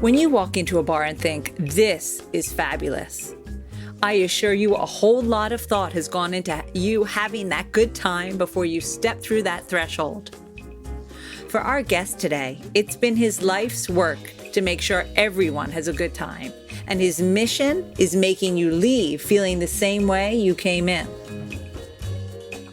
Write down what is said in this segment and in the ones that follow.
When you walk into a bar and think, this is fabulous, I assure you a whole lot of thought has gone into you having that good time before you step through that threshold. For our guest today, it's been his life's work to make sure everyone has a good time, and his mission is making you leave feeling the same way you came in.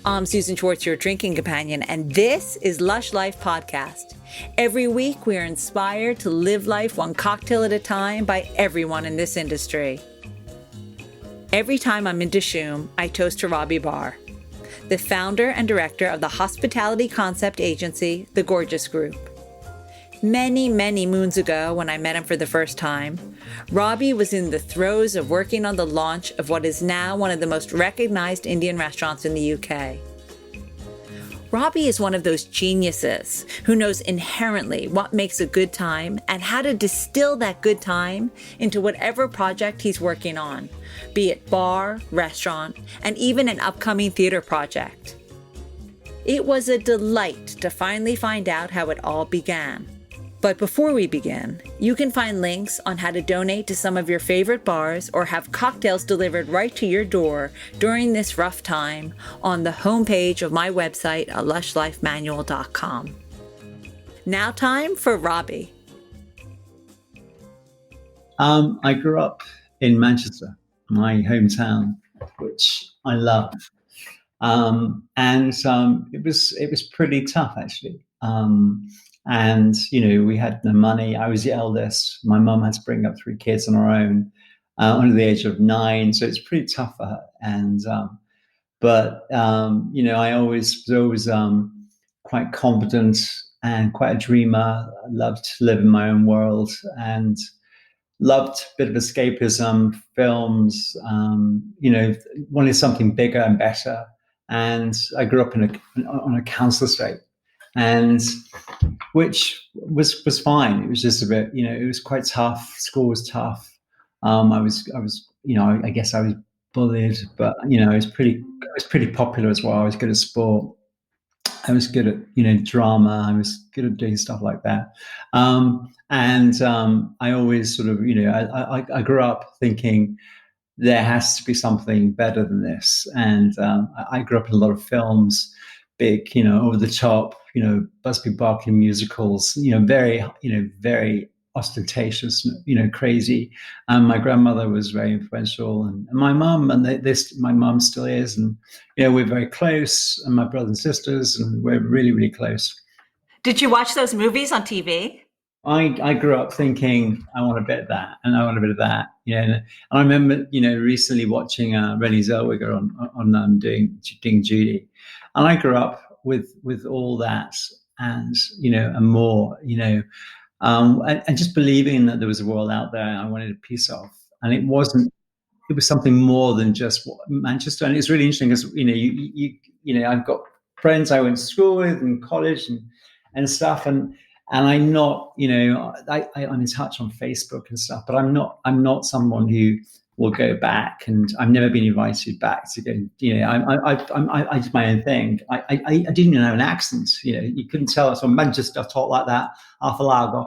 I'm Susan Schwartz, your drinking companion, and this is Lush Life Podcast. Every week, we are inspired to live life one cocktail at a time by everyone in this industry. Every time I'm in Dishoom, I toast to Robbie Bargh, the founder and director of the hospitality concept agency, The Gorgeous Group. Many, many moons ago, when I met him for the first time, Robbie was in the throes of working on the launch of what is now one of the most recognized Indian restaurants in the UK. Robbie is one of those geniuses who knows inherently what makes a good time and how to distill that good time into whatever project he's working on, be it bar, restaurant, and even an upcoming theater project. It was a delight to finally find out how it all began. But before we begin, you can find links on how to donate to some of your favorite bars or have cocktails delivered right to your door during this rough time on the homepage of my website at lushlifemanual.com. Now time for Robbie. I grew up in Manchester, my hometown, which I love. It was pretty tough, actually. And, we had no money. I was the eldest. My mum had to bring up 3 kids on her own under the age of 9. So it's pretty tough for her. And, I was always quite confident and quite a dreamer. I loved to live in my own world and loved a bit of escapism, films, wanted something bigger and better. And I grew up on a council estate. And which was fine. It was just a bit, it was quite tough. School was tough. I guess I was bullied, but I was pretty popular as well. I was good at sport. I was good at drama. I was good at doing stuff like that. I always sort of, I grew up thinking there has to be something better than this. And I grew up in a lot of films, big, over the top, Busby Berkeley musicals, very ostentatious, crazy. And my grandmother was very influential, and my mum, my mum still is, and we're very close, and my brothers and sisters, and we're really, really close. Did you watch those movies on TV? I grew up thinking I want a bit of that, and I want a bit of that, And I remember, recently watching Renée Zellweger on doing Judy, and I grew up with all that and and more, and just believing that there was a world out there I wanted a piece of, and it was something more than just Manchester. And it's really interesting because I've got friends I went to school with and college and stuff, and I'm not, I'm in touch on Facebook and stuff, but I'm not someone who will go back, and I've never been invited back to go. I did my own thing. I didn't even have an accent. You couldn't tell us from Manchester. I talk like that, half a lager,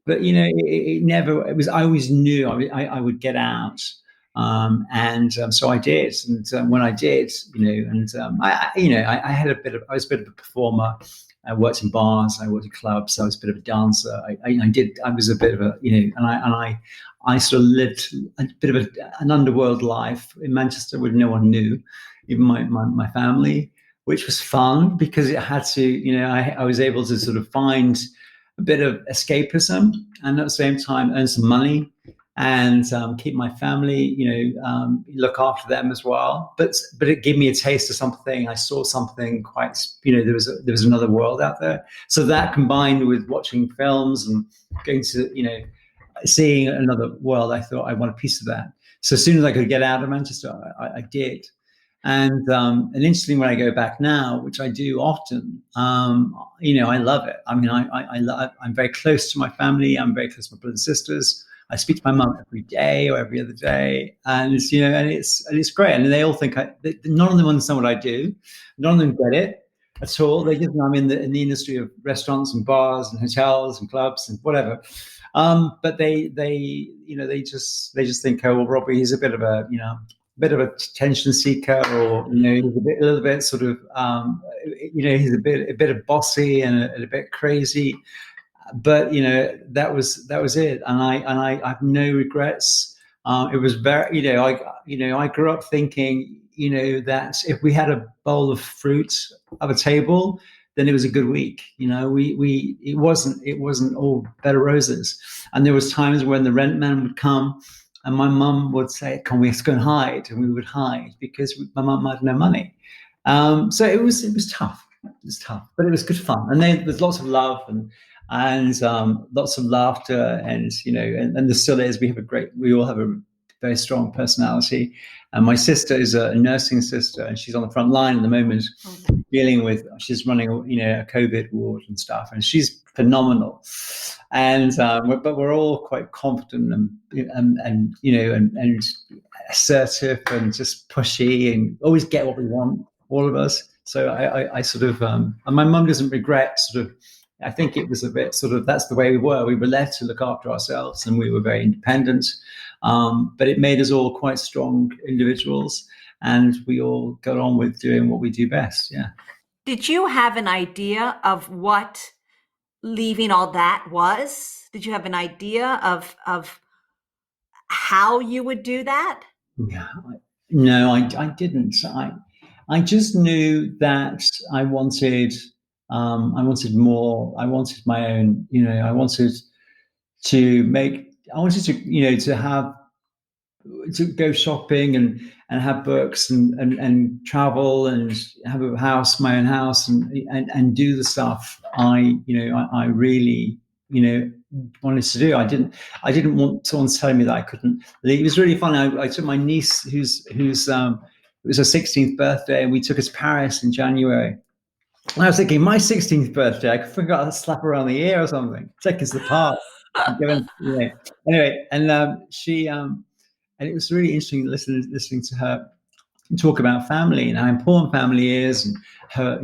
but it never. It was. I always knew I would get out, so I did. And when I did, I had a bit of. I was a bit of a performer. I worked in bars. I worked in clubs. I was a bit of a dancer. I was a bit of a, and I sort of lived a bit of an underworld life in Manchester where no one knew, even my family, which was fun because it had to, I was able to sort of find a bit of escapism and at the same time earn some money and keep my family, look after them as well. But it gave me a taste of something. I saw something quite, there was another world out there. So that combined with watching films and going to, seeing another world, I thought I want a piece of that. So as soon as I could get out of Manchester, I did. And interestingly, when I go back now, which I do often, I love it. I mean, I'm very close to my family. I'm very close to my brothers and sisters. I speak to my mum every day or every other day, and it's great. And they all think none of them understand what I do. None of them get it. at all. They just know I'm in the industry of restaurants and bars and hotels and clubs and whatever. But they just think, oh, well, Robbie, he's a bit of a attention seeker, or he's a little bit sort of he's a bit of bossy and a bit crazy. But that was it, and I have no regrets. It was very I grew up thinking that if we had a bowl of fruit at a table, then it was a good week. It wasn't all bed of roses, and there was times when the rent man would come. And my mum would say, "Can we go and hide?" And we would hide because my mum had no money. So it was tough. It was tough, but it was good fun. And there's lots of love and lots of laughter, and and there still is. We all have a very strong personality. And my sister is a nursing sister, and she's on the front line at the moment, she's running a COVID ward and stuff, and she's phenomenal. And but we're all quite confident and assertive and just pushy and always get what we want, all of us. So I sort of and my mum doesn't regret sort of. I think it was a bit sort of, that's the way we were. We were left to look after ourselves, and we were very independent. But it made us all quite strong individuals, and we all got on with doing what we do best. Yeah. Did you have an idea of what leaving all that was? Did you have an idea of how you would do that? Yeah. No, I didn't. I just knew that I wanted more. I wanted my own, I wanted to go shopping and have books and travel and have my own house and do the stuff I really, wanted to do. I didn't want someone telling me that I couldn't. It was really fun. I took my niece who's it was her 16th birthday, and we took her to Paris in January. And I was thinking, my 16th birthday, I forgot to slap her around the ear or something. Take us to the park. Anyway, and she and it was really interesting listening to her talk about family and how important family is, and her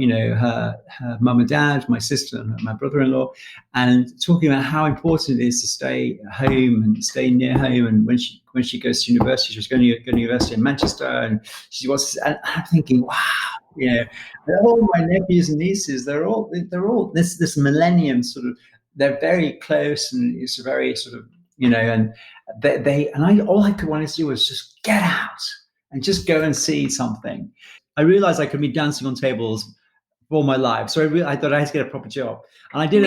mum and dad, my sister and my brother-in-law, and talking about how important it is to stay at home and stay near home. And when she goes to university, she was going to university in Manchester, and and I'm thinking, wow, all my nephews and nieces, they're all this millennium sort of, they're very close, and it's a very sort of, and all I could want to do was just get out and just go and see something. I realized I could be dancing on tables all my life, so I thought I had to get a proper job. And I did.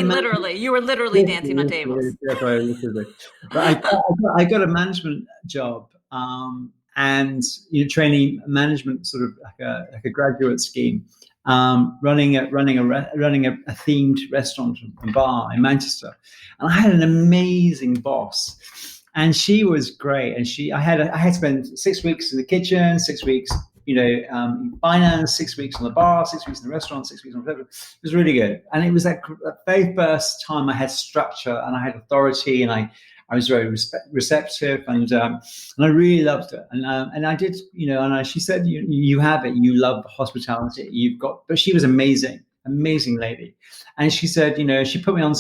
You were literally dancing on tables. But I got a management job, and training management, sort of like a graduate scheme, running a themed restaurant and bar in Manchester. And I had an amazing boss. And she was great. And I had spent 6 weeks in the kitchen, 6 weeks, in finance, 6 weeks on the bar, 6 weeks in the restaurant, 6 weeks on the. It was really good. And it was that very first time I had structure and I had authority, and I was very receptive, and I really loved it. And I did, she said, you have it. You love hospitality. But she was amazing lady. And she said, she put me on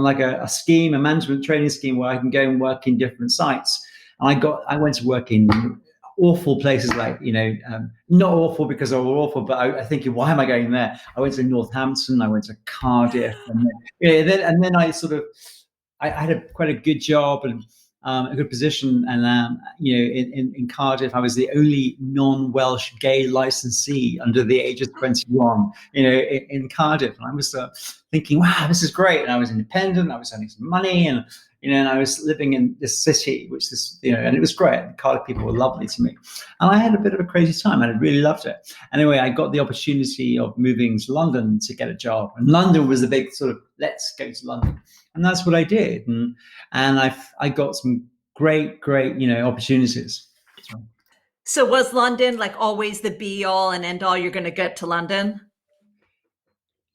like a scheme, a management training scheme, where I can go and work in different sites. And I went to work in awful places, like, not awful because they were awful, but I thinking, why am I going there? I went to Northampton, I went to Cardiff, and then I sort of, I had quite a good job and a good position. And, in Cardiff, I was the only non-Welsh gay licensee under the age of 21, in Cardiff. And I was thinking, wow, this is great. And I was independent. I was earning some money, and I was living in this city, and it was great. The Cardiff people were lovely to me. And I had a bit of a crazy time, and I really loved it. Anyway, I got the opportunity of moving to London to get a job. And London was a big sort of, let's go to London. And that's what I did. And I got some great, opportunities. So was London like always the be all and end all? You're going to get to London?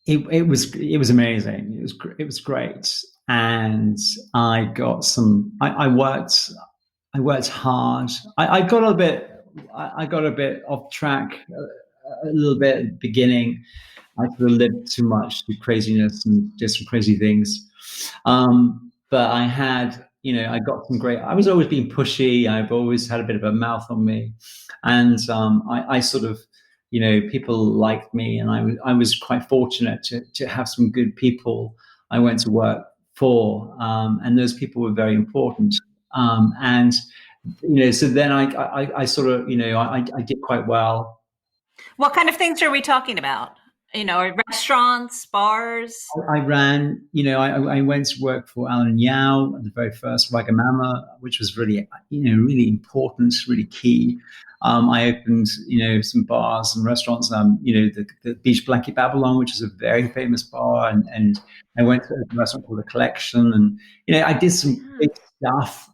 It was amazing. It was great. And I got I worked hard. I got a bit off track a little bit at the beginning. I sort of lived too much, too craziness, and did some crazy things. But I had, I got some great. I was always being pushy. I've always had a bit of a mouth on me, and I sort of, people liked me, and I was quite fortunate to have some good people I went to work for, and those people were very important. And so then I sort of, I did quite well. What kind of things are we talking about? Restaurants, bars? I ran, I went to work for Alan Yao, the very first Wagamama, which was really, really important, really key. I opened, some bars and restaurants, the Beach Blanket Babylon, which is a very famous bar. And I went to a restaurant called The Collection. And, I did some big stuff,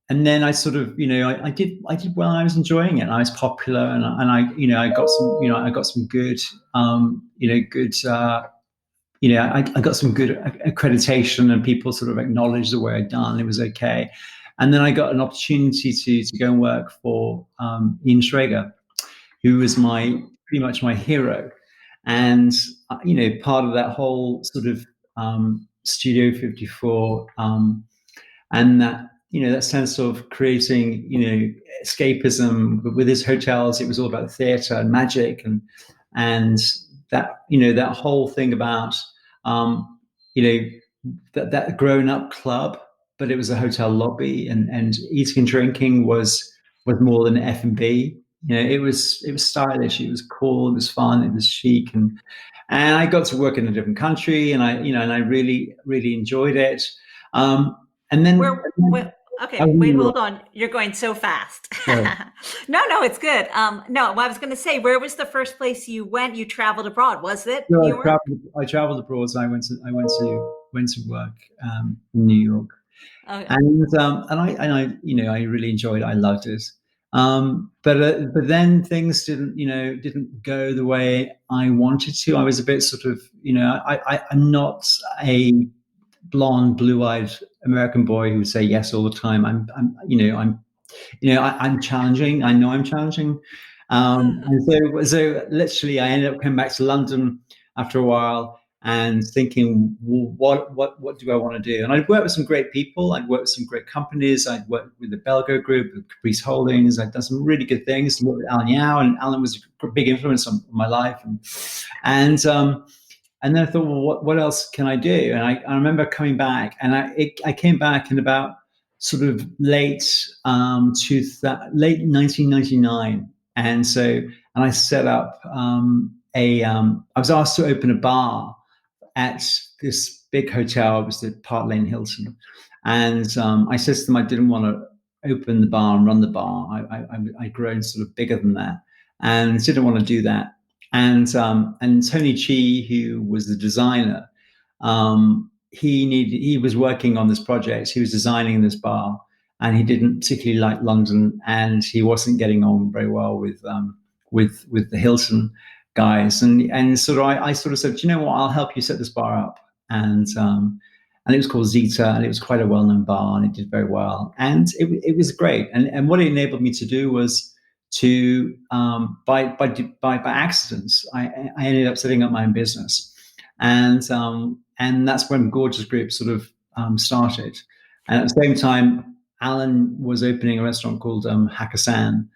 and then I sort of, I did well. I was enjoying it. And I was popular, and I got some, I got some good, good, I got some good accreditation, and people sort of acknowledged the way I'd done. It was okay. And then I got an opportunity to go and work for Ian Schrager, who was pretty much my hero. And part of that whole sort of Studio 54, and that sense of creating, escapism. But with his hotels, it was all about theatre and magic, and that, that whole thing about, that grown-up club, but it was a hotel lobby, and eating and drinking was more than F&B. It was stylish, it was cool, it was fun, it was chic, and I got to work in a different country, and I really, really enjoyed it. And then, hold on. You're going so fast. No, it's good. No, I was going to say, where was the first place you went? You traveled abroad, was it? New York? I traveled abroad. So I went to work in New York, okay. and I really enjoyed it. I loved it. But then things didn't go the way I wanted to. I was a bit sort of, I'm not a blonde, blue-eyed American boy who would say yes all the time. I'm challenging. I know I'm challenging. And so literally I ended up coming back to London after a while and thinking, well, what do I want to do? And I'd worked with some great people. I'd worked with some great companies. I'd worked with the Belgo Group, with Caprice Holdings. I'd done some really good things. I worked with Alan Yao, and Alan was a big influence on my life. And then I thought, well, what else can I do? And I remember coming back, and I came back in about sort of late 1999, and I set up I was asked to open a bar at this big hotel. It was the Park Lane Hilton, and I said to them I didn't want to open the bar and run the bar. I'd grown sort of bigger than that, and didn't want to do that. And Tony Chi, who was the designer, he was working on this project. He was designing this bar, and he didn't particularly like London, and he wasn't getting on very well with the Hilton guys. And sort of I sort of said, you know what, I'll help you set this bar up. And it was called Zeta, and it was quite a well-known bar, and it did very well, and it was great. And what it enabled me to do was to by accidents, I ended up setting up my own business, and that's when Gorgeous Group sort of started. And at the same time, Alan was opening a restaurant called Hakkasan,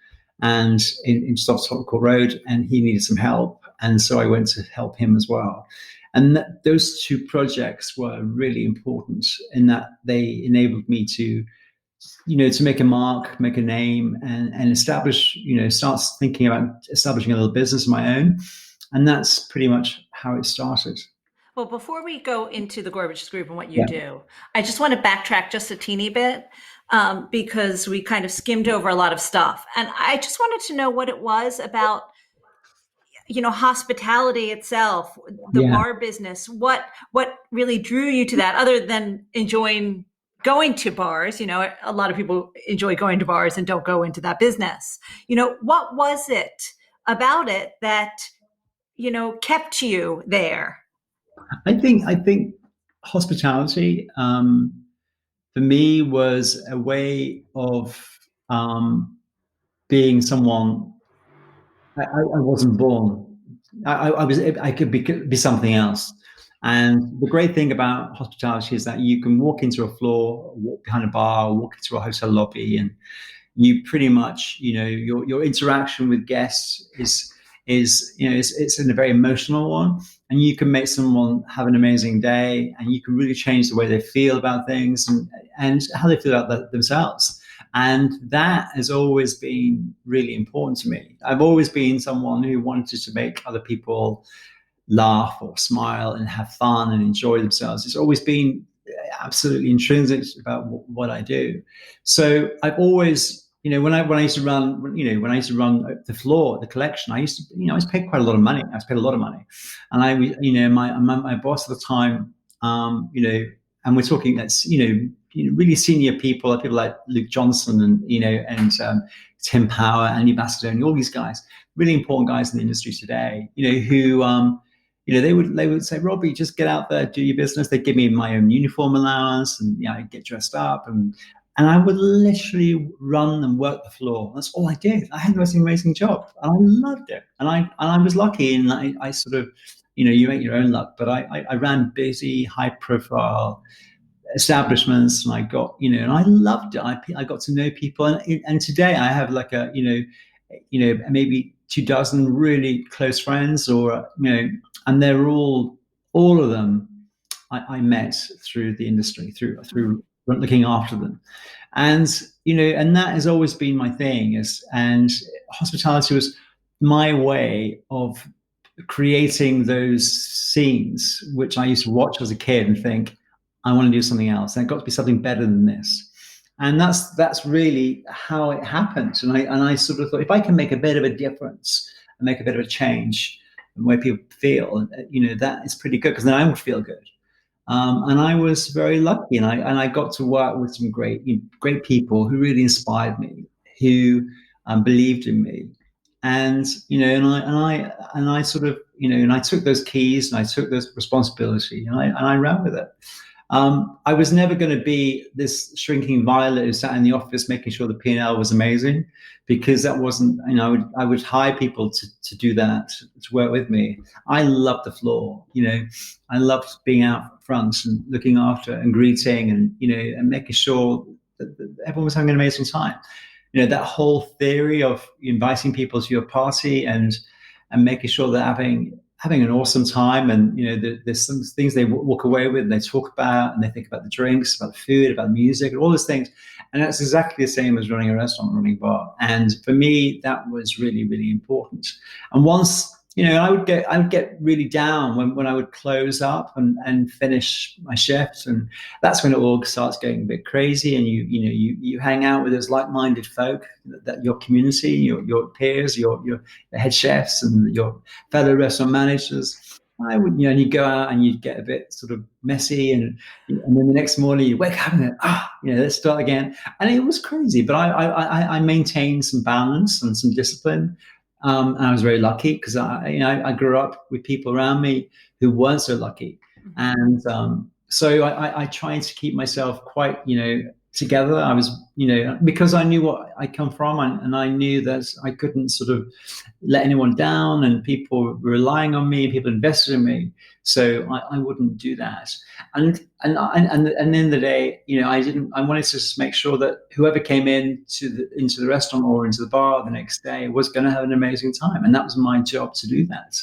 and in Stockport Court Road, and he needed some help, and so I went to help him as well. And those two projects were really important in that they enabled me to make a mark, make a name, and establish, start thinking about establishing a little business of my own. And that's pretty much how it started. Well, before we go into the Gorgeous Group and what you do, I just want to backtrack just a teeny bit because we kind of skimmed over a lot of stuff. And I just wanted to know what it was about, hospitality itself, the bar business, what really drew you to that other than enjoying going to bars. A lot of people enjoy going to bars and don't go into that business. What was it about it that, kept you there? I think hospitality, for me, was a way of being someone. I wasn't born I could be something else. And the great thing about hospitality is that you can walk into a floor, walk behind a bar, walk into a hotel lobby, and you pretty much, your interaction with guests is it's in a very emotional one, and you can make someone have an amazing day, and you can really change the way they feel about things and how they feel about themselves. And that has always been really important to me. I've always been someone who wanted to make other people laugh or smile and have fun and enjoy themselves. It's always been absolutely intrinsic about what I do. So I've always, when I used to run, when I used to run the floor, the collection, I was paid quite a lot of money. I was paid a lot of money, and my boss at the time, and we're talking that's really senior people like Luke Johnson and Tim Power, Andy Bastoni, all these guys, really important guys in the industry today, who they would say, Robbie, just get out there, do your business. They'd give me my own uniform allowance, and I'd get dressed up, and I would literally run and work the floor. That's all I did. I had the most amazing job, and I loved it. And I was lucky, and I sort of, you make your own luck. But I ran busy, high profile establishments, and I got, and I loved it. I got to know people, and today I have like a, maybe 24 really close friends, or and they're all of them I met through the industry, through looking after them, and and that has always been my thing. And hospitality was my way of creating those scenes which I used to watch as a kid and think, I want to do something else, and it got to be something better than this. And that's really how it happened. And I sort of thought, if I can make a bit of a difference and make a bit of a change in the way people feel, that is pretty good, because then I would feel good. And I was very lucky, and I got to work with some great people who really inspired me, who believed in me, and I sort of and I took those keys and I took this responsibility, and I ran with it. I was never going to be this shrinking violet who sat in the office making sure the P&L was amazing, because that wasn't, I would hire people to do that, to work with me. I loved the floor, I loved being out front and looking after and greeting and, and making sure that everyone was having an amazing time. That whole theory of inviting people to your party and making sure they're having an awesome time, and there's some things they walk away with and they talk about, and they think about the drinks, about the food, about the music, and all those things. And that's exactly the same as running a restaurant, running a bar. And for me, that was really, really important. And once, I would get really down when I would close up and finish my shifts, and that's when it all starts getting a bit crazy. And you hang out with those like-minded folk, that your community, your peers, your head chefs, and your fellow restaurant managers. I would, and you go out and you'd get a bit sort of messy, and then the next morning you wake up and let's start again. And it was crazy, but I maintained some balance and some discipline. And I was very lucky, because I grew up with people around me who weren't so lucky, and so I tried to keep myself quite together. I was because I knew what I come from, and I knew that I couldn't sort of let anyone down, and people were relying on me, people invested in me, so I wouldn't do that. And at the end of the day, I wanted to just make sure that whoever came into the restaurant or into the bar the next day was going to have an amazing time, and that was my job to do that.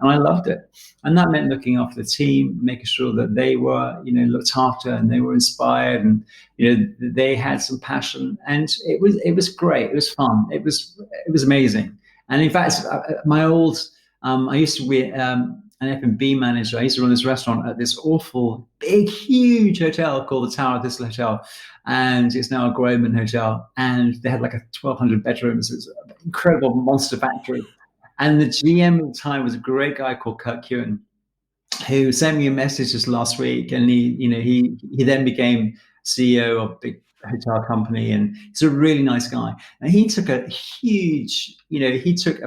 And I loved it. And that meant looking after the team, making sure that they were, looked after, and they were inspired, and, they had some passion, and it was great. It was fun. It was amazing. And in fact, my old, I used to be an F&B manager. I used to run this restaurant at this awful, big, huge hotel called the Tower of Dishoom Hotel. And it's now a Groman Hotel. And they had like 1,200 bedrooms. It was an incredible monster factory. And the GM at the time was a great guy called Kurt Kewen, who sent me a message just last week. And he then became CEO of a big hotel company, and he's a really nice guy. And he took a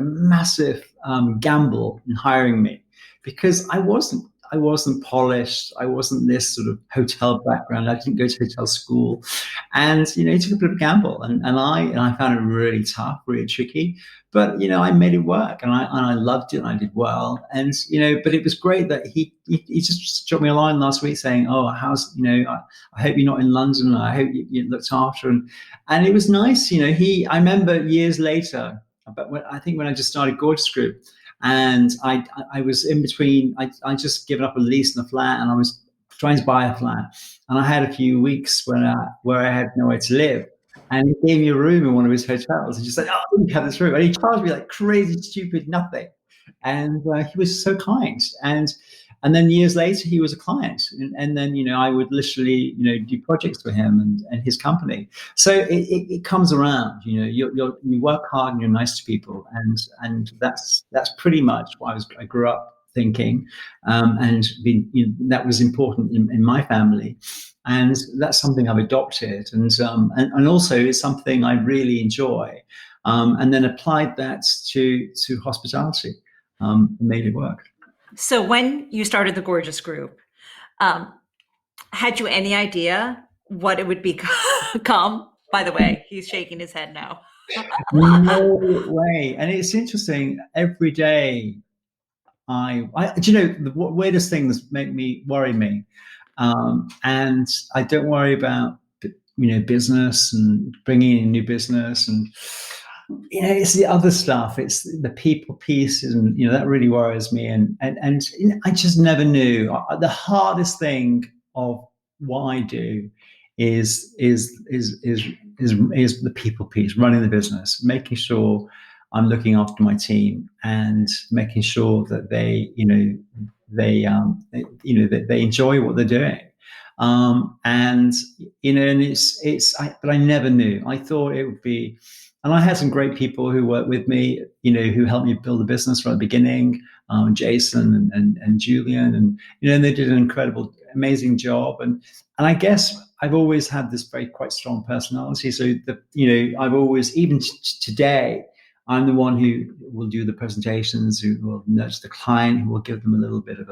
massive gamble in hiring me, because I wasn't I wasn't polished. I wasn't this sort of hotel background. I didn't go to hotel school, and he took a bit of a gamble, and I found it really tough, really tricky. But I made it work, and I loved it, and I did well. And but it was great that he just dropped me a line last week saying, "Oh, how's I hope you're not in London. I hope you looked after." And it was nice. I remember years later, but I think when I just started Gorgeous Group. And I was in between. I just given up a lease in a flat, and I was trying to buy a flat. And I had a few weeks where I had nowhere to live. And he gave me a room in one of his hotels. And just said, "Oh, you have this room." And he charged me like crazy, stupid nothing. And he was so kind. And then years later, he was a client. And then, I would literally, do projects for him and his company. So it comes around, you work hard and you're nice to people. And that's pretty much what I grew up thinking. And that was important in my family. And that's something I've adopted. And also it's something I really enjoy. And then applied that to hospitality, and made it work. So when you started the Gorgeous Group, had you any idea what it would become? By the way, he's shaking his head no. No way. And it's interesting. Every day, the weirdest things worry me, and I don't worry about business and bringing in new business and. It's the other stuff. It's the people pieces, and that really worries me. And I just never knew. The hardest thing of what I do is the people piece, running the business, making sure I'm looking after my team and making sure that they enjoy what they're doing. And but I never knew. I thought it would be. And I had some great people who worked with me, who helped me build the business from the beginning, Jason and Julian, and they did an incredible, amazing job. And I guess I've always had this quite strong personality. So I've always, even today, I'm the one who will do the presentations, who will nurture the client, who will give them a little bit of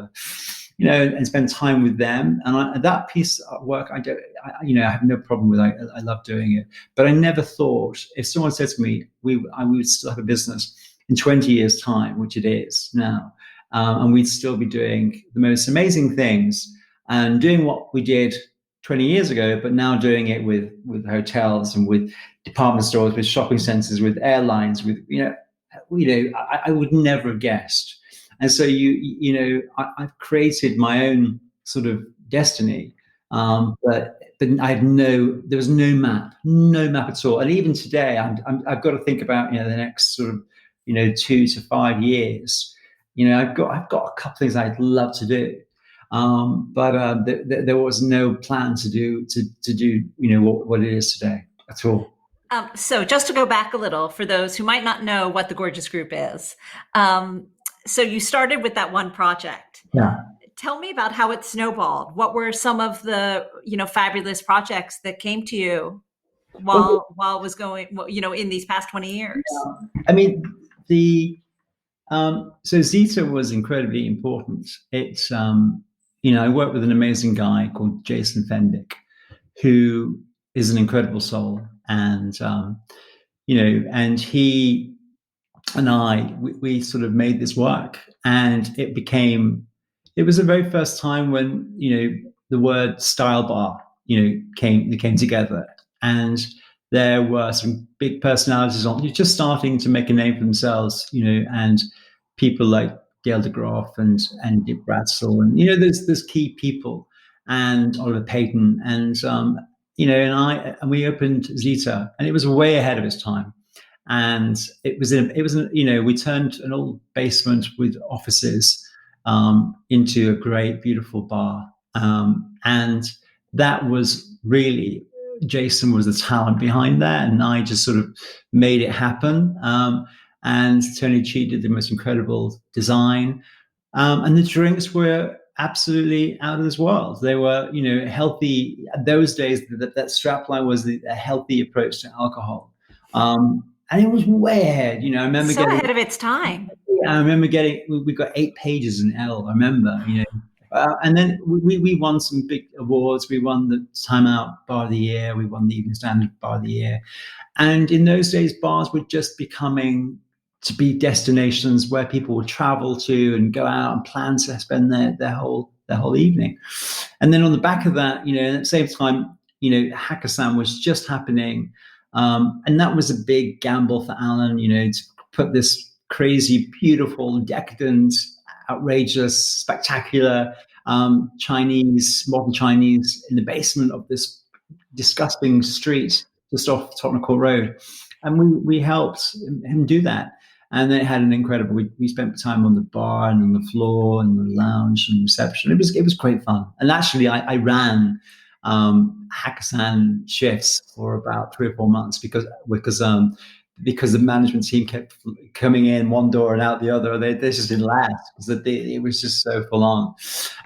and spend time with them. And that piece of work, I have no problem with. I love doing it. But I never thought, if someone said to me, we would still have a business in 20 years' time, which it is now, and we'd still be doing the most amazing things and doing what we did 20 years ago, but now doing it with hotels and with department stores, with shopping centers, with airlines, with I would never have guessed. And so I've created my own sort of destiny, but there was no map at all. And even today, I've got to think about the next sort of 2 to 5 years. I've got a couple of things I'd love to do, but there was no plan to do what it is today at all. So just to go back a little, for those who might not know what the Gorgeous Group is. So you started with that one project. Yeah. Tell me about how it snowballed. What were some of the, fabulous projects that came to you while it was going, in these past 20 years? Yeah. I mean, so Zeta was incredibly important. It's, I worked with an amazing guy called Jason Fendick, who is an incredible soul. And, and he and we sort of made this work, and it was the very first time when, the word style bar, came together, and there were some big personalities on, just starting to make a name for themselves, and people like Gail deGraff and Dick Bradsell, and, there's key people, and Oliver Payton, and, and we opened Zeta, and it was way ahead of its time. And we turned an old basement with offices into a great, beautiful bar. And that was really, Jason was the talent behind that. And I just sort of made it happen. And Tony Chi did the most incredible design. And the drinks were absolutely out of this world. They were, healthy. Those days, that strapline was a healthy approach to alcohol. And it was way ahead. I remember ahead of its time. I remember we got 8 pages in L. I remember, And then we won some big awards. We won the Time Out Bar of the Year. We won the Evening Standard Bar of the Year. And in those days, bars were just becoming to be destinations where people would travel to and go out and plan to spend their whole evening. And then on the back of that, you know, at the same time, you know, Hakkasan was just happening. And that was a big gamble for Alan, you know, to put this crazy, beautiful, decadent, outrageous, spectacular modern Chinese in the basement of this disgusting street just off Tottenham Court Road. And we helped him do that. And it had an incredible, we spent time on the bar and on the floor and the lounge and reception. It was great fun. And actually I ran Hakkasan shifts for about 3 or 4 months because the management team kept coming in one door and out the other. They just didn't last because it was just so full on.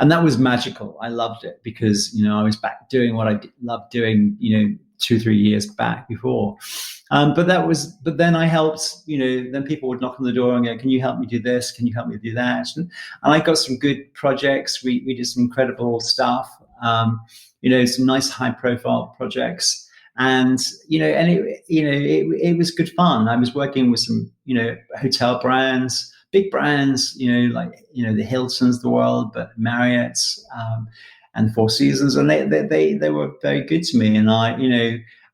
And that was magical. I loved it because, you know, I was back doing what I loved doing, you know, 2-3 years back before. But then I helped, you know, then people would knock on the door and go, can you help me do this? Can you help me do that? And I got some good projects. We did some incredible stuff, you know, some nice high profile projects. And, you know, it was good fun. I was working with some, you know, hotel brands, big brands, you know, like, you know, the Hiltons of the world, but Marriott's, and Four Seasons, and they were very good to me. And I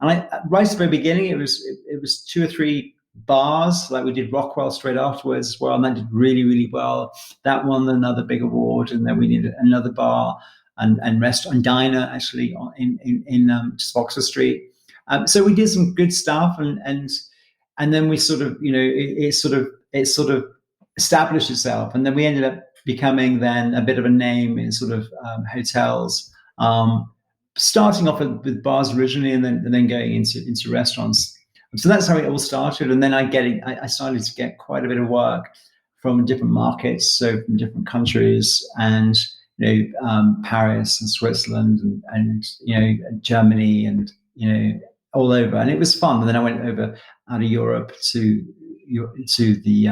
right at the very beginning, it was 2 or 3 bars. Like we did Rockwell straight afterwards as well, and that did really, really well. That won another big award, and then we did another bar and restaurant and diner actually in just Oxford Street. So we did some good stuff, and then we sort of, you know, it sort of established itself, and then we ended up becoming then a bit of a name in sort of hotels, starting off with bars originally, and then going into restaurants. So that's how it all started. And then I started to get quite a bit of work from different markets, so from different countries, and you know, Paris and Switzerland and you know, Germany, and you know, all over. And it was fun. And then I went over out of Europe to the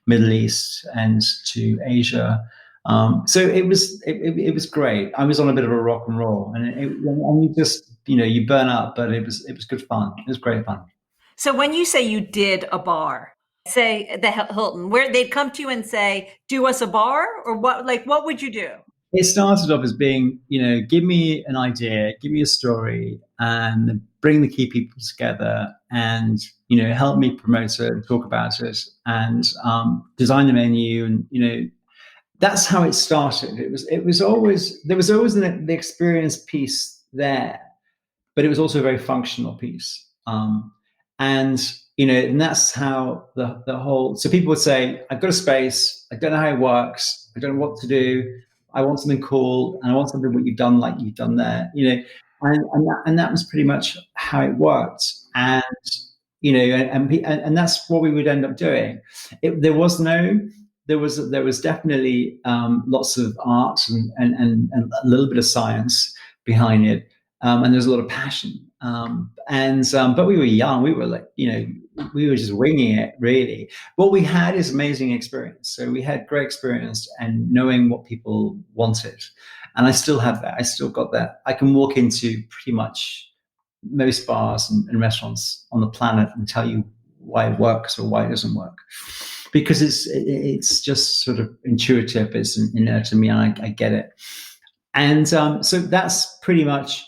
Middle East and to Asia. So it was great. I was on a bit of a rock and roll, and you just, you know, you burn up, but it was good fun. It was great fun. So when you say you did a bar, say the Hilton, where they'd come to you and say, do us a bar, or what would you do? It started off as being, you know, give me an idea, give me a story, and bring the key people together, and, you know, help me promote it, talk about it, and design the menu. And, you know, that's how it started. There was always the experience piece there, but it was also a very functional piece. And, you know, and that's how the whole, so people would say, I've got a space, I don't know how it works, I don't know what to do, I want something cool, and I want something what you've done there, you know, and that was pretty much how it worked. And, you know, and that's what we would end up doing. There was definitely lots of art and a little bit of science behind it, and there's a lot of passion. But we were young. We were like, you know, we were just winging it, really. What we had is amazing experience. So we had great experience and knowing what people wanted. And I still have that. I still got that. I can walk into pretty much most bars and restaurants on the planet and tell you why it works or why it doesn't work. Because it's just sort of intuitive. It's inert to me, and I get it. And so that's pretty much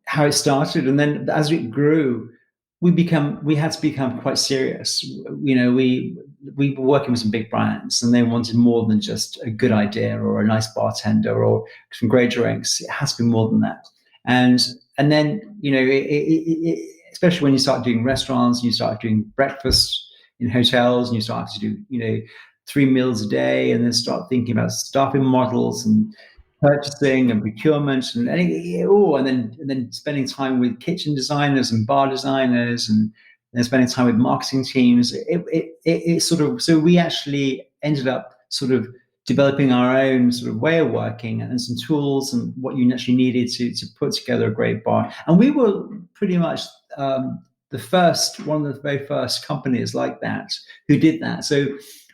how it started. And then as it grew, we had to become quite serious. You know, we were working with some big brands, and they wanted more than just a good idea or a nice bartender or some great drinks. It has to be more than that. And then, you know, especially when you start doing restaurants, and you start doing breakfast in hotels, and you start to do, you know, 3 meals a day, and then start thinking about staffing models and purchasing and procurement, and then spending time with kitchen designers and bar designers, and then spending time with marketing teams. It sort of, so we actually ended up sort of developing our own sort of way of working and some tools and what you actually needed to put together a great bar. And we were pretty much one of the very first companies like that who did that. So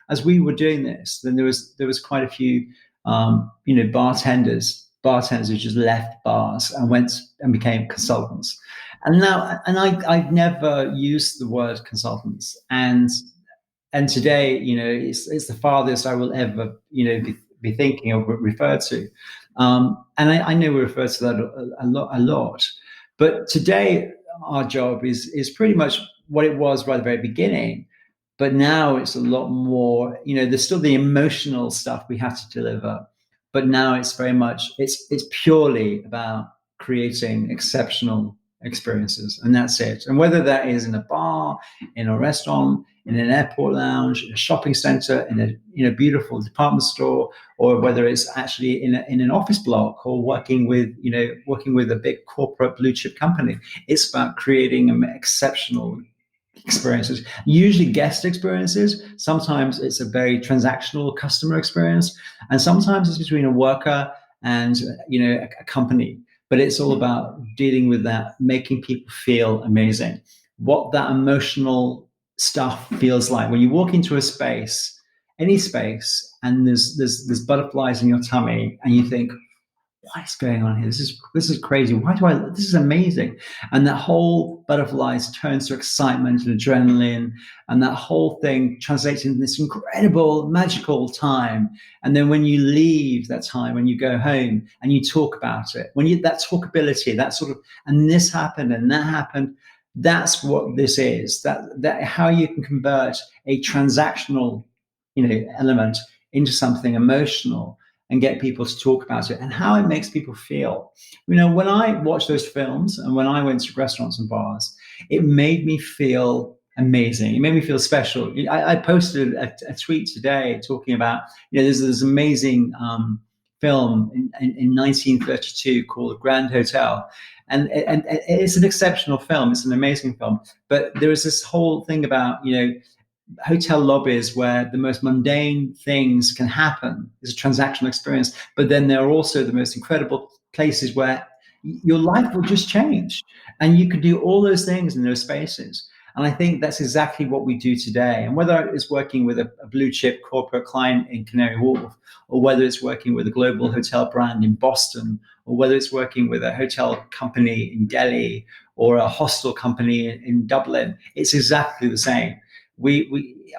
as we were doing this, then there was quite a few bartenders who just left bars and went and became consultants. And I've never used the word consultants. And today, it's the farthest I will ever, be thinking or refer to. And I know we refer to that a lot. But today, our job is pretty much what it was right at the very beginning. But now it's a lot more, there's still the emotional stuff we have to deliver. But now it's very much, it's purely about creating exceptional experiences. And that's it. And whether that is in a bar, in a restaurant, in an airport lounge, a shopping center, in a beautiful department store, or whether it's actually in an office block or working with a big corporate blue chip company, it's about creating exceptional experiences, usually guest experiences. Sometimes it's a very transactional customer experience, and sometimes it's between a worker and a company. But it's all about dealing with that, making people feel amazing. What that emotional stuff feels like when you walk into a space, any space, and there's butterflies in your tummy, and you think, what is going on here? This is crazy. This is amazing. And that whole butterflies turns to excitement and adrenaline, and that whole thing translates into this incredible, magical time. And then when you leave that time, when you go home and you talk about it, that talkability, that sort of, and this happened and that happened, that's what this is. That how you can convert a transactional, element into something emotional and get people to talk about it, and how it makes people feel. When I watch those films and when I went to restaurants and bars, it made me feel amazing. It made me feel special. I posted a tweet today talking about, there's this amazing film in 1932 called Grand Hotel. And it's an exceptional film. It's an amazing film. But there is this whole thing about, hotel lobbies where the most mundane things can happen. It's a transactional experience, but then there are also the most incredible places where your life will just change, and you can do all those things in those spaces. And I think that's exactly what we do today. And whether it's working with a blue chip corporate client in Canary Wharf, or whether it's working with a global hotel brand in Boston, or whether it's working with a hotel company in Delhi or a hostel company in Dublin, it's exactly the same.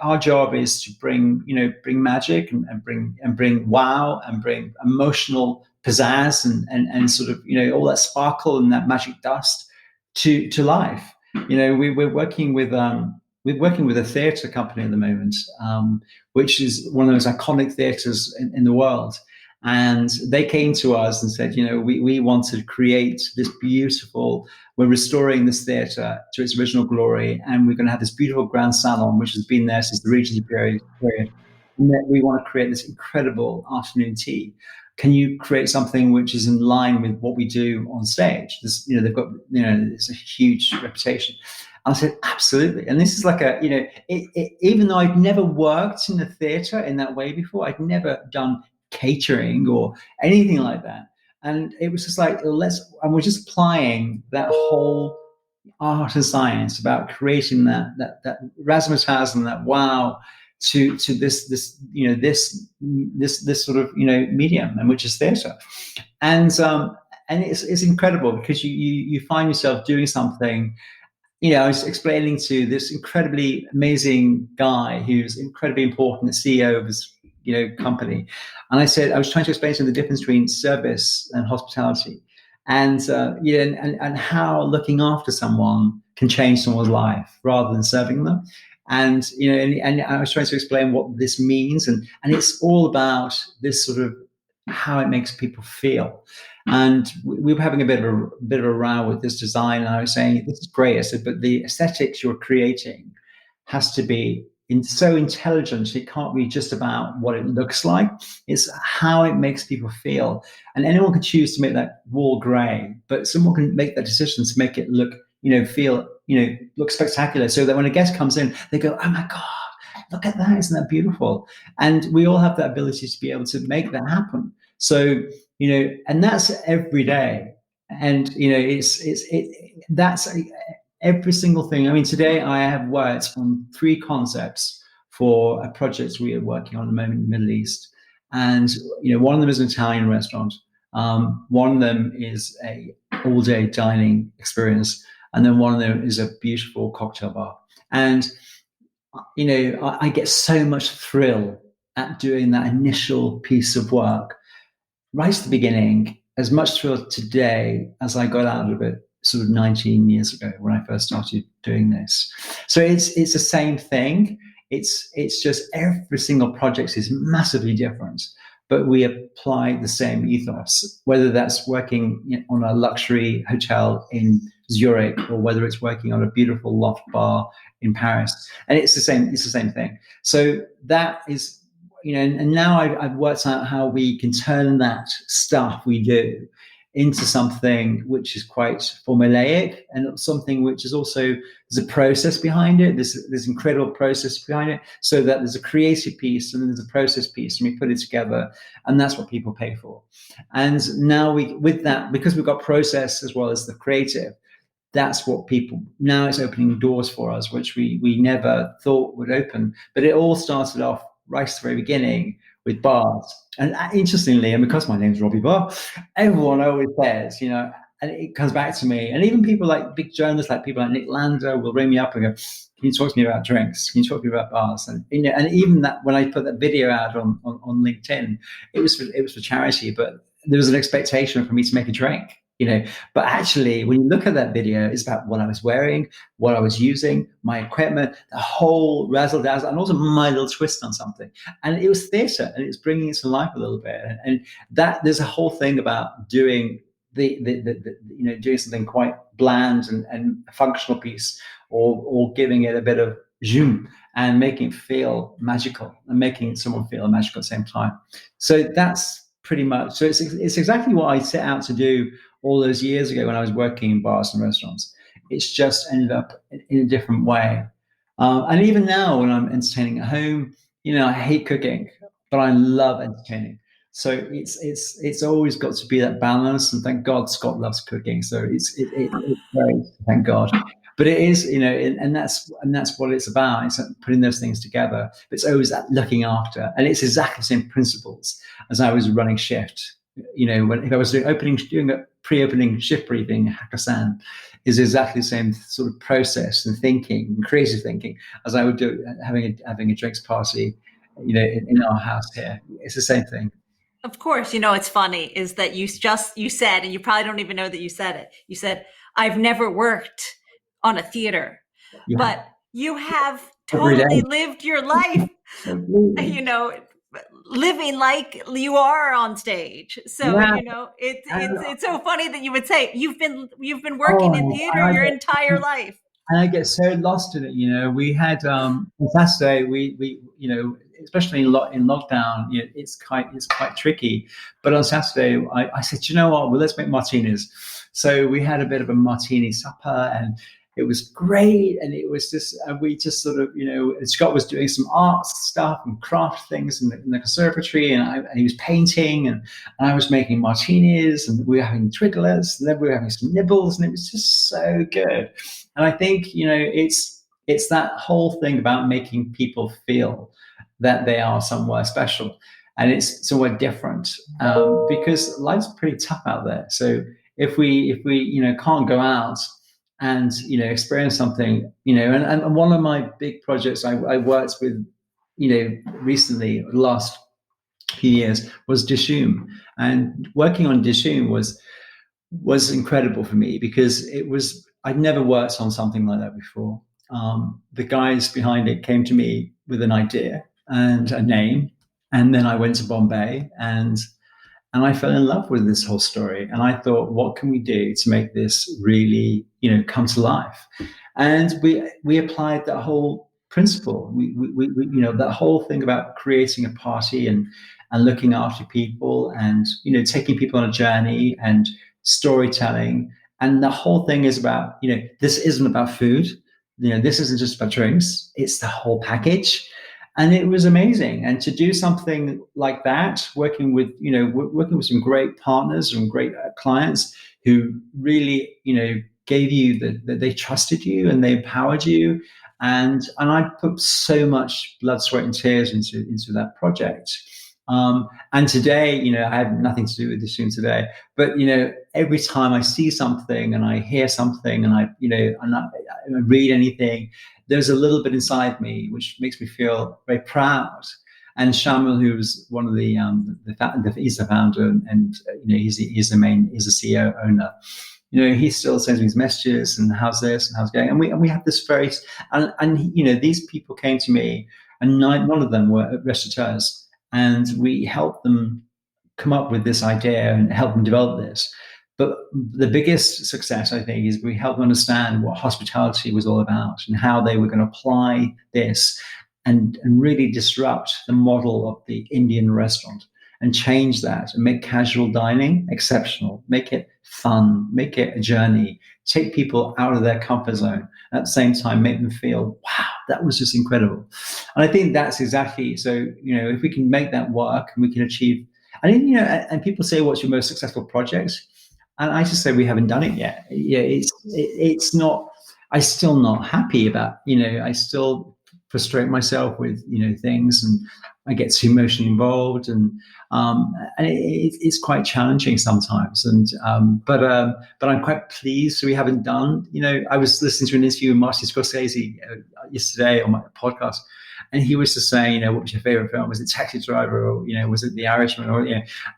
Our job is to bring magic and bring wow and bring emotional pizzazz and sort of all that sparkle and that magic dust to life. We're working with a theatre company at the moment, which is one of those iconic theatres in the world. And they came to us and said, we want to create this beautiful, we're restoring this theatre to its original glory, and we're going to have this beautiful grand salon, which has been there since the Regency period. And then we want to create this incredible afternoon tea. Can you create something which is in line with what we do on stage? They've got, it's a huge reputation. I said, absolutely. And this is like even though I'd never worked in a theatre in that way before, I'd never done catering or anything like that. And it was just like, and we're just applying that whole art and science about creating that razzmatazz and that wow to this sort of medium, and which is theatre. And it's incredible because you find yourself doing something. I was explaining to this incredibly amazing guy who's incredibly important, the CEO of his company. And I was trying to explain to him the difference between service and hospitality, and how looking after someone can change someone's life rather than serving them. And I was trying to explain what this means, and it's all about this sort of how it makes people feel. And we were having a bit of a row with this design, and I was saying, this is great. I said, but the aesthetics you're creating has to be so intelligent. It can't be just about what it looks like. It's how it makes people feel. And anyone can choose to make that wall gray, but someone can make that decision to make it look, look spectacular, so that when a guest comes in, they go, oh my God, look at that. Isn't that beautiful? And we all have that ability to be able to make that happen. So, and that's every day. And, that's every single thing. I mean, today I have worked on 3 concepts for a project we are working on at the moment in the Middle East. And one of them is an Italian restaurant. One of them is a all-day dining experience, and then one of them is a beautiful cocktail bar. And I get so much thrill at doing that initial piece of work right at the beginning, as much thrill today as I got out of it sort of 19 years ago when I first started doing this. So it's the same thing. It's just every single project is massively different, but we apply the same ethos, whether that's working on a luxury hotel in Zurich or whether it's working on a beautiful loft bar in Paris. And it's the same thing. So that is, and now I've worked out how we can turn that stuff we do into something which is quite formulaic and something which is also, there's a process behind it. There's incredible process behind it, so that there's a creative piece and then there's a process piece, and we put it together, and that's what people pay for. And now with that, because we've got process as well as the creative, that's what now it's opening doors for us, which we never thought would open. But it all started off right at the very beginning with bars. And interestingly, and because my name's Robbie Bargh, everyone always says, and it comes back to me. And even people like big journalists, like people like Nick Lander, will ring me up and go, "Can you talk to me about drinks? Can you talk to me about bars?" And and even that, when I put that video out on LinkedIn, it was for charity, but there was an expectation for me to make a drink. But actually, when you look at that video, it's about what I was wearing, what I was using, my equipment, the whole razzle dazzle, and also my little twist on something. And it was theatre, and it's bringing it to life a little bit. And that there's a whole thing about doing doing something quite bland and a functional piece, or giving it a bit of zoom and making it feel magical and making someone feel magical at the same time. So that's pretty much. So it's exactly what I set out to do all those years ago when I was working in bars and restaurants. It's just ended up in a different way. And even now when I'm entertaining at home, I hate cooking, but I love entertaining. So it's always got to be that balance. And thank God Scott loves cooking. So it's great, thank God. But it is, and that's what it's about. It's putting those things together. But it's always that looking after. And it's exactly the same principles as I was running shift. If I was doing a pre-opening shift briefing, Hakkasan is exactly the same sort of process and thinking and creative thinking as I would do having a drinks party, in our house here. It's the same thing. Of course, it's funny is that you said, and you probably don't even know that you said it. You said, "I've never worked on a theater," but you have totally lived your life, living like you are on stage. So it's so funny that you would say you've been working in theater your entire life. And I get so lost in it. We had on Saturday, we especially in lockdown, it's quite tricky. But on Saturday, I said, "You know what? Well, let's make martinis." So we had a bit of a martini supper, and it was great. And it was just, we just sort of, Scott was doing some art stuff and craft things in the conservatory, and he was painting, and I was making martinis, and we were having twiglets, and then we were having some nibbles, and it was just so good. And I think, it's that whole thing about making people feel that they are somewhere special, and it's somewhere different, because life's pretty tough out there. So if we can't go out and experience something, and one of my big projects I worked with, recently, the last few years, was Dishoom, and working on Dishoom was incredible for me because I'd never worked on something like that before. The guys behind it came to me with an idea and a name, and then I went to Bombay and I fell in love with this whole story. And I thought, what can we do to make this really, come to life? And we applied that whole principle. We that whole thing about creating a party and looking after people and, taking people on a journey and storytelling. And the whole thing is about, this isn't about food. This isn't just about drinks. It's the whole package. And it was amazing. And to do something like that, working with some great partners and great clients who really, gave you that they trusted you and they empowered you. And I put so much blood, sweat, and tears into that project. And today, I have nothing to do with Dishoom today, but, every time I see something and I hear something and I read anything, there's a little bit inside me which makes me feel very proud. And Shamil, who's one of he's the founder, and he's the CEO owner. He still sends me his messages and how's this and how's it going, and we have this very and these people came to me, and none of them were restaurateurs, and we helped them come up with this idea and help them develop this. But the biggest success, I think, is we helped them understand what hospitality was all about and how they were going to apply this and really disrupt the model of the Indian restaurant and change that and make casual dining exceptional, make it fun, make it a journey, take people out of their comfort zone. At the same time, make them feel, wow, that was just incredible. And I think that's exactly, so, if we can make that work and we can achieve, and people say, what's your most successful project? And I just say, we haven't done it yet. Yeah, it's not, I'm still not happy about, I still frustrate myself with, things, and I get too emotionally involved, and it's quite challenging sometimes. And but I'm quite pleased. So we haven't done. I was listening to an interview with Martin Scorsese yesterday on my podcast, and he was just saying, what was your favorite film? Was it Taxi Driver, or was it The Irishman, or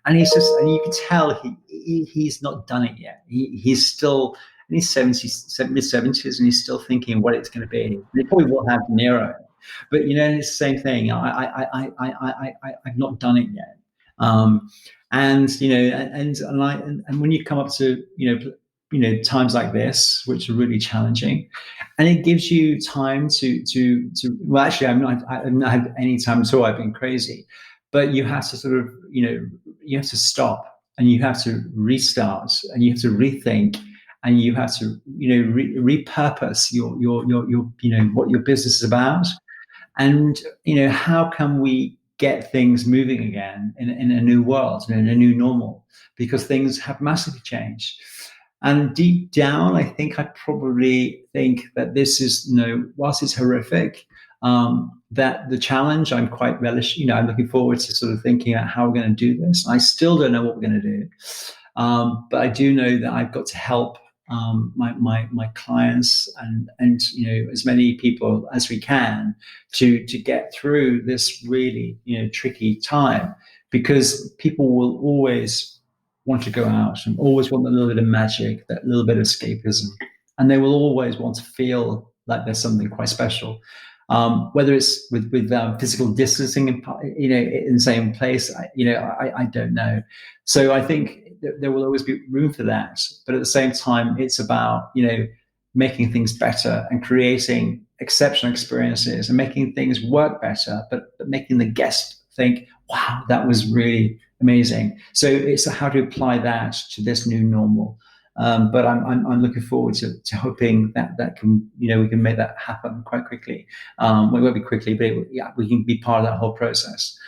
And he's just, and you can tell he's not done it yet. He's still in his mid-70s, and he's still thinking what it's going to be. And he probably will have De Niro. But it's the same thing. I've not done it yet, and when you come up to times like this, which are really challenging, and it gives you time to well, actually, I've not had any time at all. I've been crazy, but you have to sort of you have to stop, and you have to restart, and you have to rethink. And you have to, repurpose your what your business is about, and how can we get things moving again in a new world, in a new normal, because things have massively changed. And deep down, I think I probably think that this is, whilst it's horrific, that the challenge I'm quite relish. I'm looking forward to sort of thinking about how we're going to do this. I still don't know what we're going to do, but I do know that I've got to help my clients and as many people as we can to get through this really tricky time, because people will always want to go out and always want a little bit of magic, that little bit of escapism, and they will always want to feel like there's something quite special, whether it's with physical distancing in the same place. I don't know. So I think there will always be room for that, but at the same time, it's about making things better and creating exceptional experiences and making things work better, but making the guest think, wow, that was really amazing. So it's how to apply that to this new normal. But I'm looking forward to hoping that can we can make that happen quite quickly. Well, it won't be quickly, but we can be part of that whole process.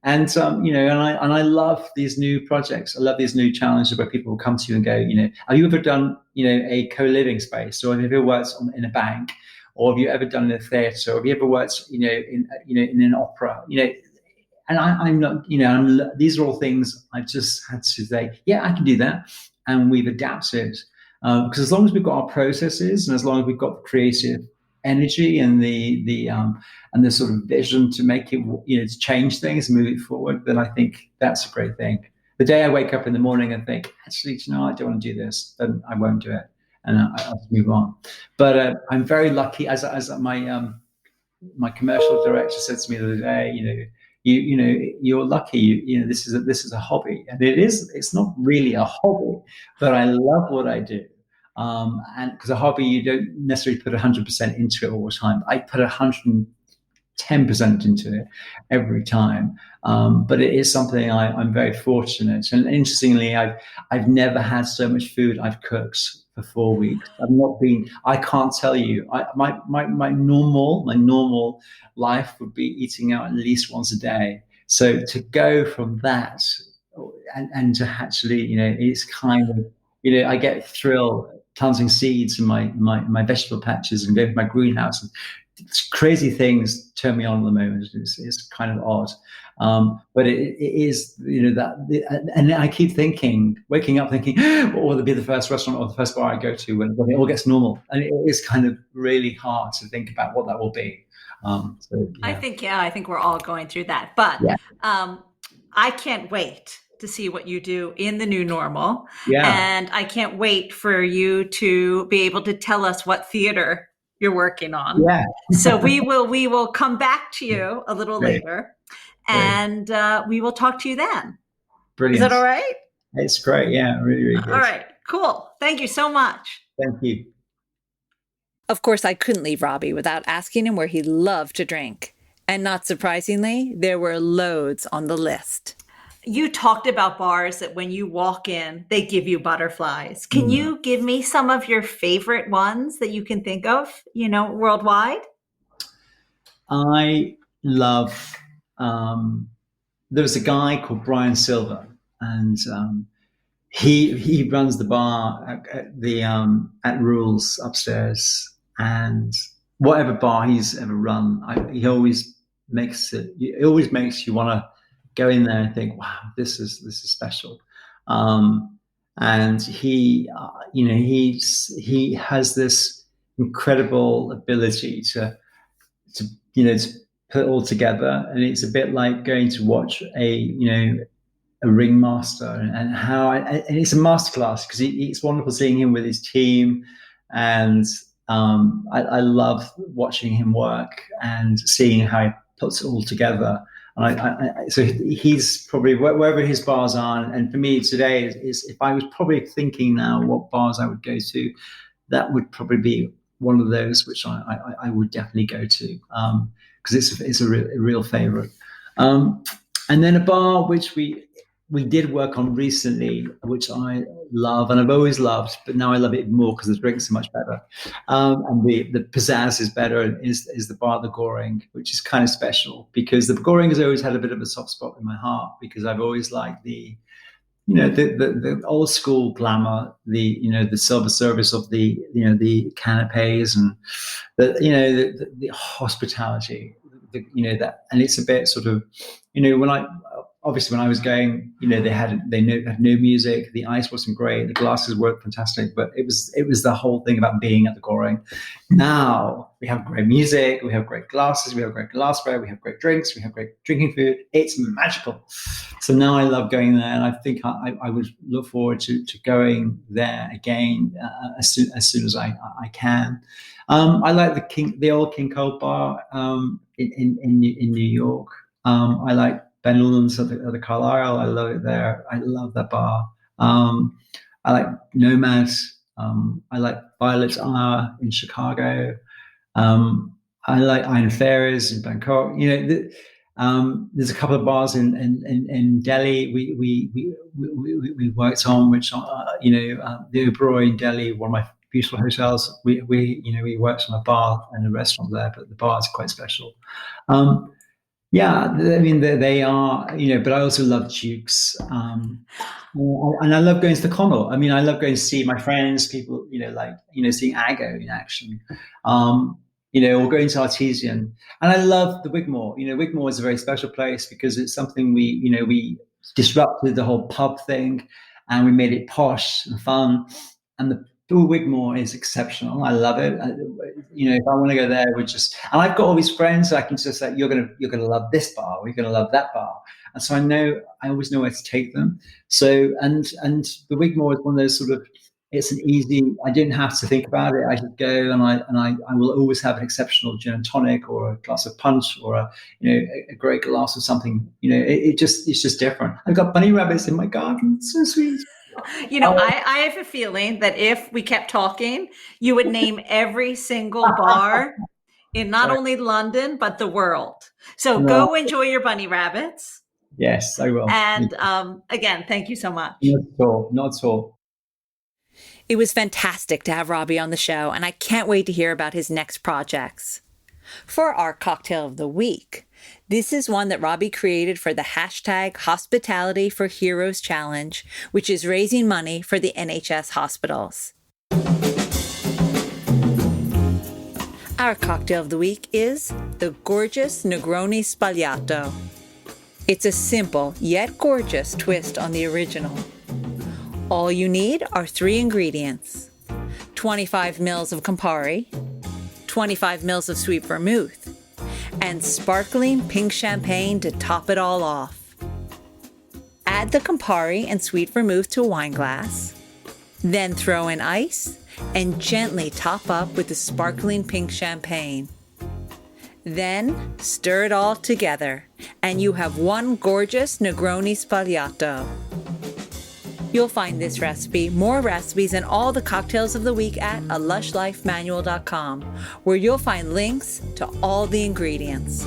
And I love these new projects. I love these new challenges where people will come to you and go, have you ever done a co-living space, or have you ever worked in a bank, or have you ever done in a theatre, or have you ever worked in an opera, And I'm not, these are all things I've just had to say, yeah, I can do that. And we've adapted, because as long as we've got our processes, and as long as we've got the creative energy and the sort of vision to make it, to change things, move it forward, then I think that's a great thing. The day I wake up in the morning and think, actually, I don't want to do this, then I won't do it, and I'll just move on. But I'm very lucky, as my commercial director said to me the other day, you're lucky. This is a hobby, and it's not really a hobby, but I love what I do. And because a hobby, you don't necessarily put 100% into it all the time. I put 110% into it every time. But it is something I'm very fortunate. And interestingly, I've never had so much food I've cooked for 4 weeks. I can't tell you, my normal life would be eating out at least once a day. So to go from that and to actually, it's kind of, I get thrilled planting seeds in my vegetable patches and going to my greenhouse. And crazy things turn me on at the moment. It's kind of odd. But it is, and I keep waking up thinking, what will be the first restaurant or the first bar I go to when it all gets normal? And it is kind of really hard to think about what that will be. I think we're all going through that. But I can't wait to see what you do in the new normal. Yeah. And I can't wait for you to be able to tell us what theater you're working on. Yeah. So we will come back to you a little later, and we will talk to you then. Brilliant. Is that all right? It's great. Yeah, really, really good. All right, cool. Thank you so much. Thank you. Of course, I couldn't leave Robbie without asking him where he loved to drink. And not surprisingly, there were loads on the list. You talked about bars that when you walk in, they give you butterflies. Can you give me some of your favorite ones that you can think of, worldwide? I love, there was a guy called Brian Silver, and he runs the bar at Rules upstairs, and whatever bar he's ever run, he always makes you want to go in there and think, wow, this is special. And he has this incredible ability to put it all together. And it's a bit like going to watch a ringmaster, and it's a masterclass, because it's wonderful seeing him with his team. And I love watching him work and seeing how he puts it all together. And so he's probably wherever his bars are. And for me today is if I was probably thinking now what bars I would go to, that would probably be one of those which I would definitely go to, because it's a real favorite. And then a bar which we did work on recently, which I love and I've always loved, but now I love it more because the drinks are much better. And the pizzazz is better, is the bar at the Goring, which is kind of special, because the Goring has always had a bit of a soft spot in my heart, because I've always liked the old school glamour, the silver service of the canapes, and the hospitality, that, and it's a bit sort of, when I was going, they had no music. The ice wasn't great. The glasses weren't fantastic, but it was the whole thing about being at the Goring. Now we have great music. We have great glasses. We have great glassware. We have great drinks. We have great drinking food. It's magical. So now I love going there, and I think I would look forward to going there again as soon as I can. I like the old King Cole bar in New York. I like Ben Lullen's at the Carlisle. I love it there. I love that bar. I like Nomad. I like Violet's Hour in Chicago. I like Iron Fairies in Bangkok. There's a couple of bars in Delhi we worked on, which the Oberoi in Delhi, one of my beautiful hotels. We worked on a bar and a restaurant there, but the bar is quite special. Yeah, I mean, they are, but I also love Duke's. And I love going to the Connaught. I mean, I love going to see my friends, people, seeing Aggo in action, or going to Artesian. And I love the Wigmore. Wigmore is a very special place because it's something we disrupted the whole pub thing, and we made it posh and fun. And the Wigmore is exceptional. I love it. If I want to go there, and I've got all these friends, so I can just say, you're gonna love this bar, or you're gonna love that bar, and so I always know where to take them. So and the Wigmore is one of those sort of, it's an easy. I didn't have to think about it. I just go, and I will always have an exceptional gin and tonic, or a glass of punch, or a great glass of something. It's just different. I've got bunny rabbits in my garden. It's so sweet. I have a feeling that if we kept talking, you would name every single bar in not only London, but the world. So go enjoy your bunny rabbits. Yes, I will. And again, thank you so much. Not at all. It was fantastic to have Robbie on the show, and I can't wait to hear about his next projects. For our cocktail of the week, this is one that Robbie created for the hashtag Hospitality for Heroes Challenge, which is raising money for the NHS hospitals. Our cocktail of the week is the gorgeous Negroni Sbagliato. It's a simple yet gorgeous twist on the original. All you need are 3 ingredients: 25 ml of Campari, 25 ml of sweet vermouth, and sparkling pink champagne to top it all off. Add the Campari and sweet vermouth to a wine glass, then throw in ice and gently top up with the sparkling pink champagne. Then stir it all together, and you have one gorgeous Negroni Sbagliato. You'll find this recipe, more recipes, and all the cocktails of the week at alushlifemanual.com, where you'll find links to all the ingredients.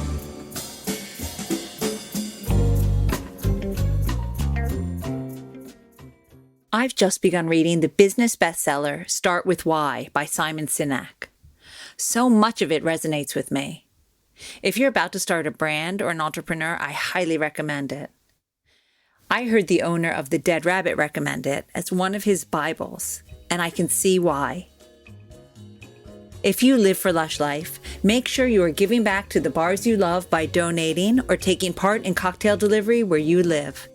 I've just begun reading the business bestseller Start With Why by Simon Sinek. So much of it resonates with me. If you're about to start a brand or an entrepreneur, I highly recommend it. I heard the owner of The Dead Rabbit recommend it as one of his Bibles, and I can see why. If you live for Lush Life, make sure you are giving back to the bars you love by donating or taking part in cocktail delivery where you live.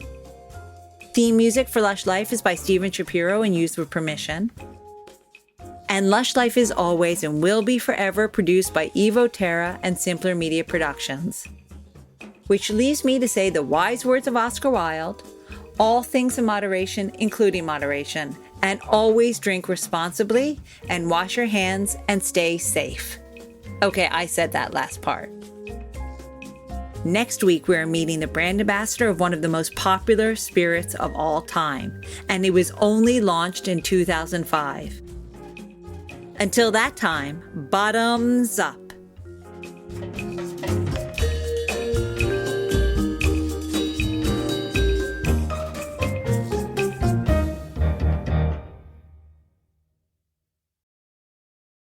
Theme music for Lush Life is by Steven Shapiro and used with permission. And Lush Life is always and will be forever produced by Evo Terra and Simpler Media Productions. Which leaves me to say the wise words of Oscar Wilde: all things in moderation, including moderation, and always drink responsibly and wash your hands and stay safe. Okay, I said that last part. Next week, we are meeting the brand ambassador of one of the most popular spirits of all time, and it was only launched in 2005. Until that time, bottoms up.